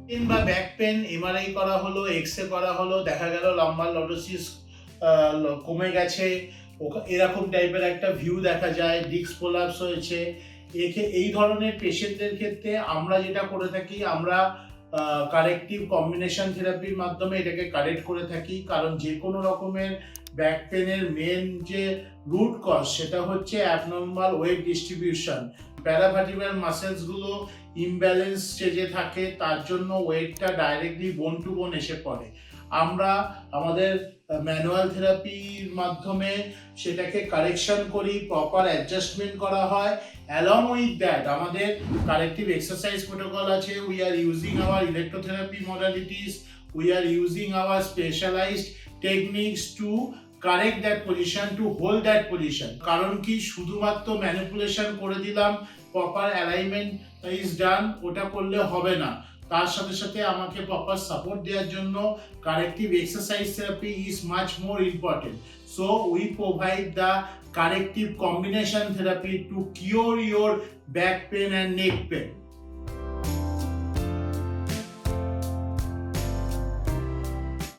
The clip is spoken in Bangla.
পেন বা ব্যাক পেন এমআরআই করা হলো, এক্স-রে করা হলো, দেখা গেল লাম্বার লর্ডোসিস কমে গেছে, এরকম টাইপের একটা ভিউ দেখা যায়, ডিস্ক প্রোলাপস হয়েছে। এই ধরনের পেশেন্টদের ক্ষেত্রে আমরা যেটা করে থাকি, আমরা কারেক্টিভ কম্বিনেশন থেরাপির মাধ্যমে এটাকে কারেক্ট করে থাকি। কারণ যে কোনো রকমের ব্যাক পেনের মেন যে রুট কজ সেটা হচ্ছে abnormal wait distribution. Paravertebral muscles গুলো ইমব্যালেন্স স্টেজে থাকে, তার জন্য ওয়েটটা ডাইরেক্টলি বোন টু বোন এসে পড়ে। আমরা আমাদের ম্যানুয়াল থেরাপির মাধ্যমে সেটাকে কারেকশন করি, প্রপার অ্যাডজাস্টমেন্ট করা হয়। অ্যালং উইথ দ্যাট আমাদের কারেক্টিভ এক্সারসাইজ প্রোটোকল আছে। We are using our electrotherapy modalities, we are using our specialised techniques to correct that position, to hold that position. কারণ কি শুধুমাত্র ম্যানিপুলেশন করে দিলাম, প্রপার অ্যালাইনমেন্ট ইজ ডান, ওটা করলে হবে না। তার সাথে সাথে আমাকে প্রপার সাপোর্ট দেওয়ার জন্য corrective exercise therapy is much more important. So we provide the corrective combination therapy to cure your back pain and neck pain.